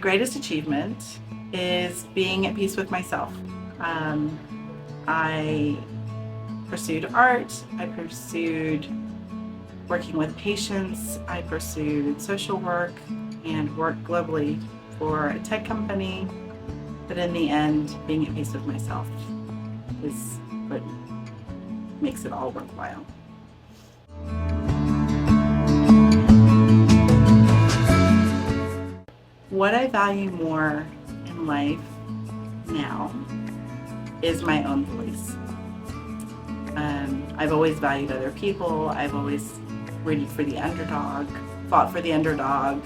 greatest achievement is being at peace with myself. I pursued art, I pursued working with patients, I pursued social work and worked globally for a tech company. But in the end, being at peace with myself is what makes it all worthwhile. What I value more in life now is my own voice. I've always valued other people. I've always rooted for the underdog, fought for the underdog,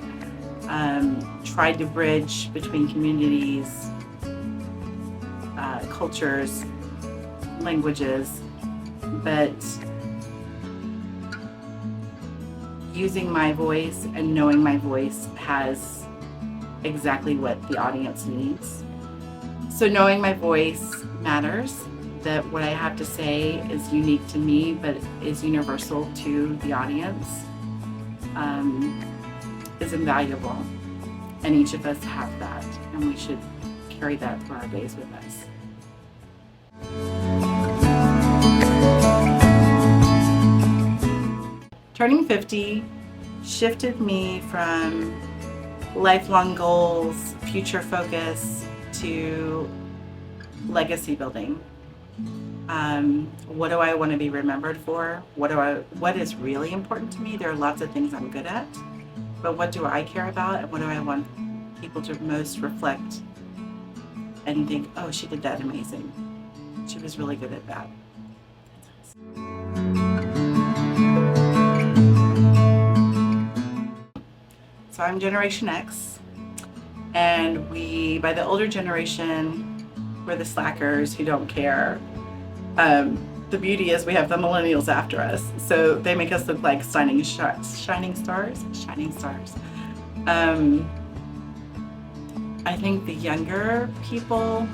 tried to bridge between communities, cultures, languages, but using my voice and knowing my voice has exactly what the audience needs. So knowing my voice matters, that what I have to say is unique to me, but is universal to the audience, is invaluable. And each of us have that, and we should carry that through our days with us. Turning 50 shifted me from lifelong goals, future focus, to legacy building. What do I want to be remembered for? What is really important to me? There are lots of things I'm good at, but what do I care about, and what do I want people to most reflect and think, oh, she did that amazing. She was really good at that. So I'm Generation X, and we, by the older generation, we're the slackers who don't care. The beauty is we have the millennials after us, so they make us look like shining stars. I think the younger people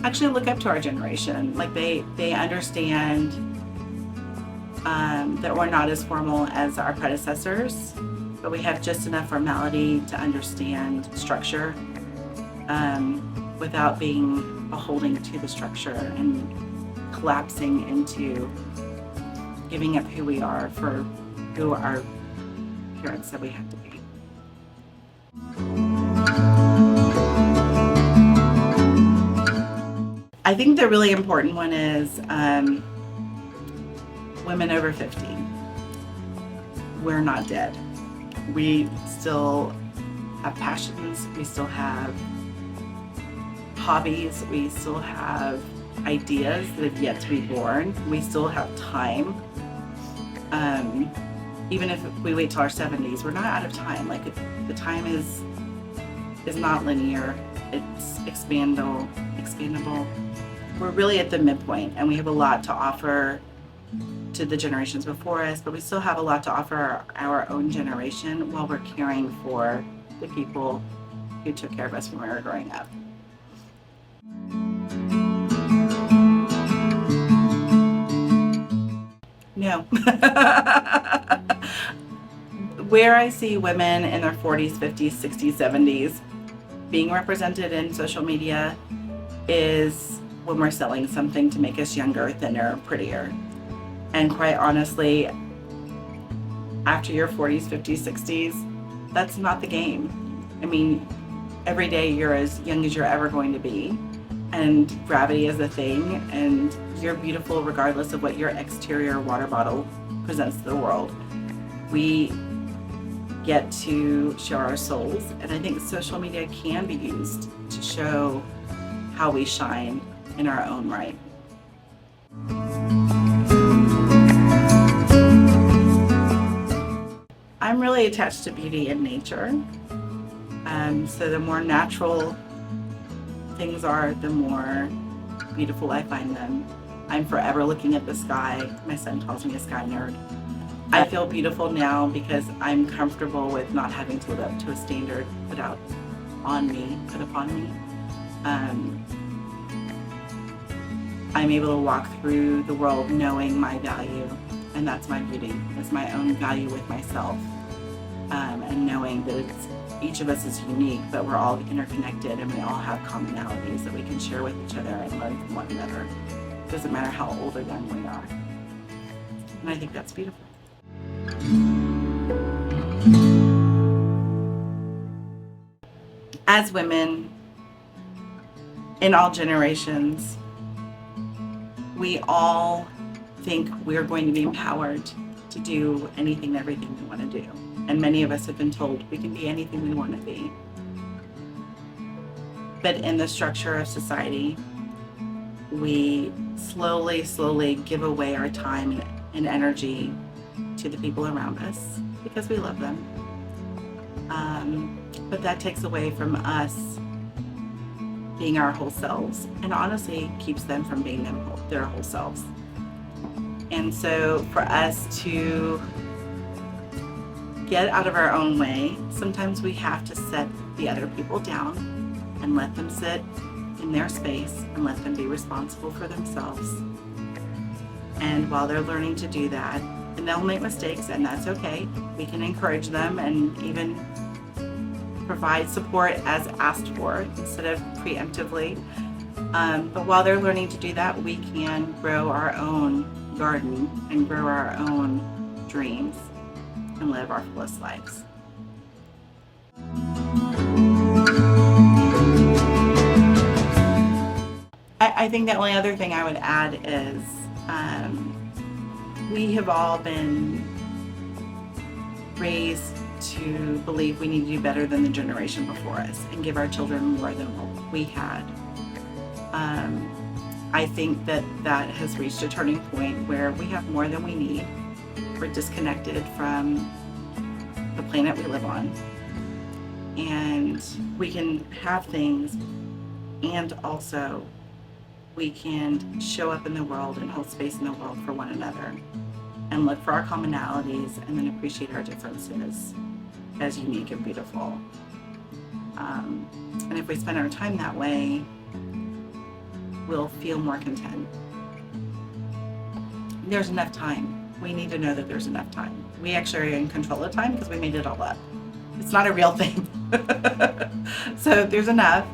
actually look up to our generation. Like they understand that we're not as formal as our predecessors, but we have just enough formality to understand structure without being beholden to the structure and collapsing into giving up who we are for who our parents said we had to be. I think the really important one is women over 50. We're not dead. We still have passions, we still have hobbies, we still have ideas that have yet to be born, we still have time. Even if we wait till our 70s, we're not out of time. Like the time is not linear, it's expandable. We're really at the midpoint, and we have a lot to offer to the generations before us, but we still have a lot to offer our own generation while we're caring for the people who took care of us when we were growing up. No. Where I see women in their 40s, 50s, 60s, 70s being represented in social media is when we're selling something to make us younger, thinner, prettier. And quite honestly, after your 40s, 50s, 60s, that's not the game. I mean, every day you're as young as you're ever going to be, and gravity is a thing, and you're beautiful regardless of what your exterior water bottle presents to the world. We get to show our souls, and I think social media can be used to show how we shine in our own right. I'm really attached to beauty and nature. So the more natural things are, the more beautiful I find them. I'm forever looking at the sky. My son calls me a sky nerd. I feel beautiful now because I'm comfortable with not having to live up to a standard put upon me. I'm able to walk through the world knowing my value, and that's my beauty. It's my own value with myself. and knowing that each of us is unique, but we're all interconnected and we all have commonalities that we can share with each other and learn from one another. It doesn't matter how old or young we are. And I think that's beautiful. As women in all generations, we all think we're going to be empowered to do anything and everything we want to do. And many of us have been told we can be anything we want to be. But in the structure of society, we slowly give away our time and energy to the people around us because we love them. But that takes away from us being our whole selves, and honestly keeps them from being their whole selves. And so for us to get out of our own way, sometimes we have to set the other people down and let them sit in their space and let them be responsible for themselves. And while they're learning to do that, and they'll make mistakes, and that's okay, we can encourage them and even provide support as asked for instead of preemptively. But while they're learning to do that, we can grow our own garden and grow our own dreams and live our fullest lives. I think the only other thing I would add is we have all been raised to believe we need to do better than the generation before us and give our children more than what we had. I think that has reached a turning point where we have more than we need. We're disconnected from the planet we live on. And we can have things, and also we can show up in the world and hold space in the world for one another and look for our commonalities and then appreciate our differences as unique and beautiful. And if we spend our time that way, we'll feel more content. There's enough time. We need to know that there's enough time. We actually are in control of time because we made it all up. It's not a real thing. So there's enough,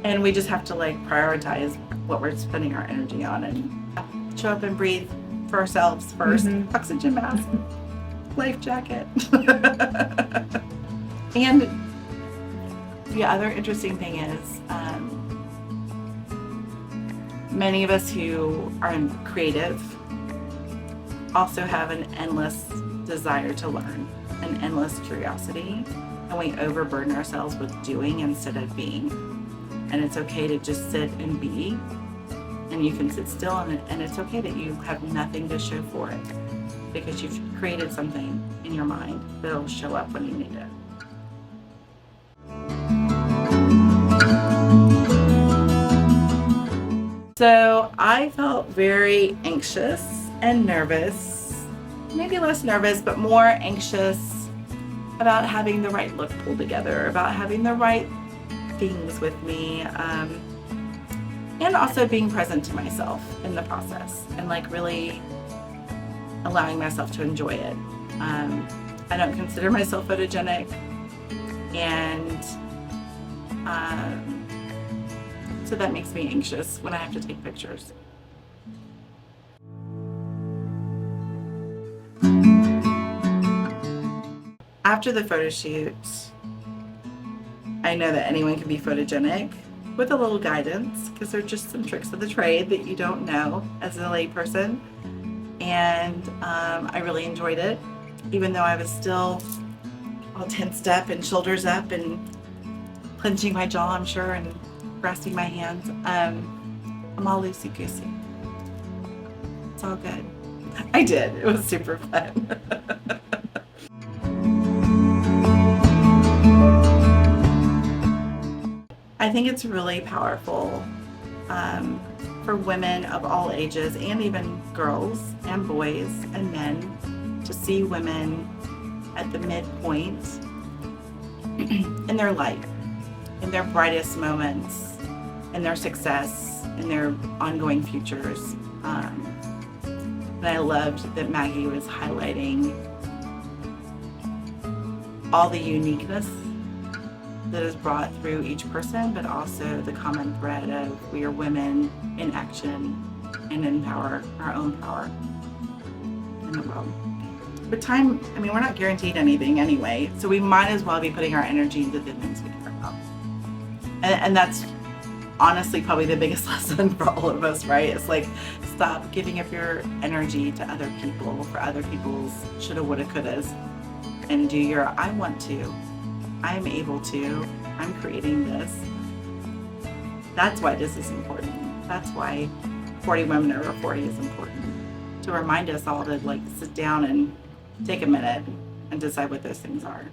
and we just have to prioritize what we're spending our energy on and show up and breathe for ourselves first. Oxygen mask, life jacket. And the other interesting thing is many of us who are creative also have an endless desire to learn, an endless curiosity, and we overburden ourselves with doing instead of being. And it's okay to just sit and be, and you can sit still, and it's okay that you have nothing to show for it because you've created something in your mind that'll show up when you need it. So I felt very anxious and nervous, maybe less nervous, but more anxious about having the right look pulled together, about having the right things with me, and also being present to myself in the process and really allowing myself to enjoy it. I don't consider myself photogenic, and so that makes me anxious when I have to take pictures. After the photo shoot, I know that anyone can be photogenic with a little guidance, because there are just some tricks of the trade that you don't know as a layperson. And I really enjoyed it, even though I was still all tensed up and shoulders up and clenching my jaw, I'm sure, and grasping my hands. I'm all loosey-goosey. It's all good. I did. It was super fun. I think it's really powerful for women of all ages, and even girls and boys and men, to see women at the midpoint in their life, in their brightest moments, in their success, in their ongoing futures. And I loved that Maggie was highlighting all the uniqueness that is brought through each person, but also the common thread of we are women in action and empower our own power in the world. But time, I mean, we're not guaranteed anything anyway, so we might as well be putting our energy into the things we care about. And that's honestly probably the biggest lesson for all of us, right? It's like, stop giving up your energy to other people for other people's shoulda, woulda, couldas, and do your I want to, I'm able to, I'm creating this. That's why this is important. That's why 40 Women Over 40 is important. To remind us all to like sit down and take a minute and decide what those things are.